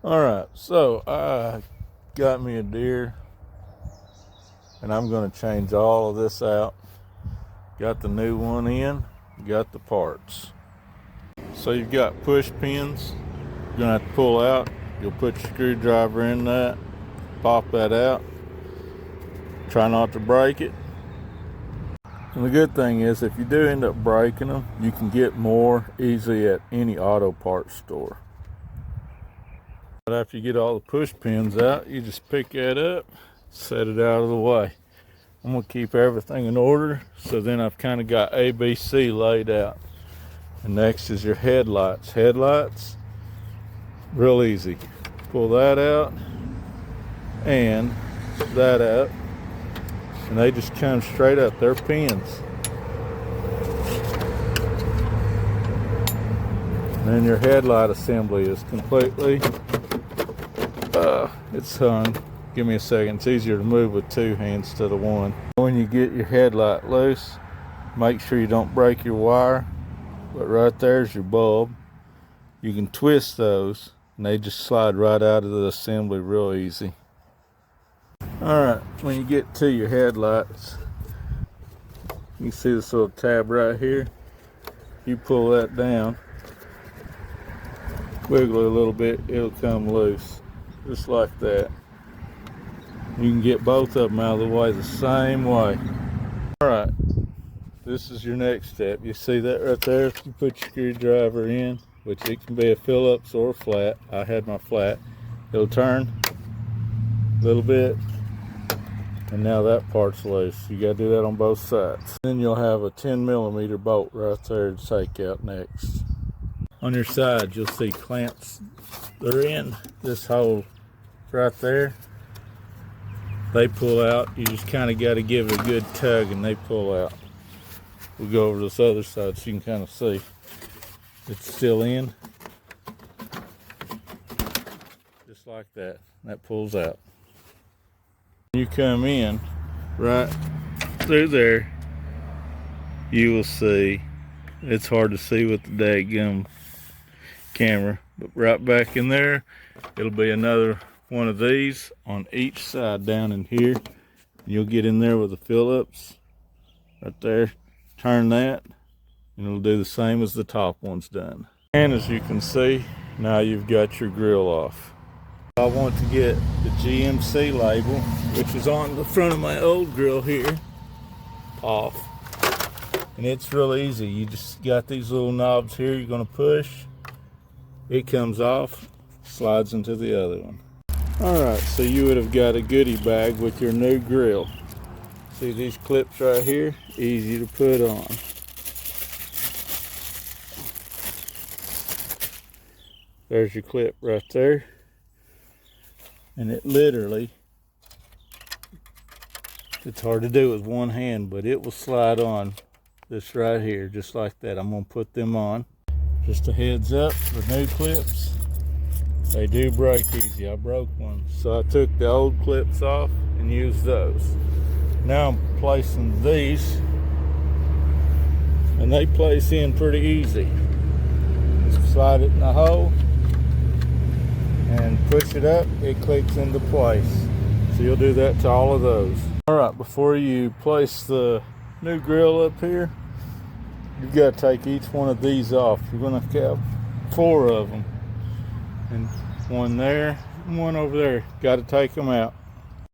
Alright, so I got me a deer and I'm going to change all of this out. Got the new one in, got the parts. So you've got push pins you're going to have to pull out. You'll put your screwdriver in that, pop that out. Try not to break it. And the good thing is, if you do end up breaking them, you can get more easily at any auto parts store. But after you get all the push pins out, you just pick that up, set it out of the way. I'm going to keep everything in order, so then I've kind of got ABC laid out. And next is your headlights. Headlights, real easy. Pull that out and that out, and they just come straight up. They're pins. And then your headlight assembly is completely, it's hung. Give me a second. It's easier to move with two hands instead of one. When you get your headlight loose, make sure you don't break your wire. But right there's your bulb. You can twist those and they just slide right out of the assembly real easy. Alright, when you get to your headlights, you can see this little tab right here. You pull that down, wiggle it a little bit, it'll come loose. Just like that. You can get both of them out of the way the same way. Alright, this is your next step. You see that right there? If you put your screwdriver in, which it can be a Phillips or a flat. I had my flat. It'll turn a little bit, and now that part's loose. You gotta do that on both sides. Then you'll have a 10mm bolt right there to take out next. On your side, you'll see clamps. They're in this hole right there. They pull out. You just kind of got to give it a good tug and they pull out. We'll go over to this other side so you can kind of see. It's still in. Just like that. That pulls out. You come in right through there, you will see, it's hard to see with the daggum camera, but right back in there, it'll be another one of these on each side down in here. You'll get in there with the Phillips right there, turn that, and it'll do the same as the top one's done. And as you can see, now you've got your grill off. I want to get the GMC label, which is on the front of my old grill here, off. And it's real easy. You just got these little knobs here you're going to push. It comes off, slides into the other one. Alright, so you would have got a goodie bag with your new grill. See these clips right here? Easy to put on. There's your clip right there. And it literally, it's hard to do with one hand, but it will slide on this right here, just like that. I'm going to put them on. Just a heads up, the new clips, they do break easy. I broke one, so I took the old clips off and used those. Now I'm placing these, and they place in pretty easy. Just slide it in the hole and push it up, it clicks into place. So you'll do that to all of those. Alright, before you place the new grill up here, you've got to take each one of these off. You're going to have 4 of them. And one there, and one over there. Got to take them out.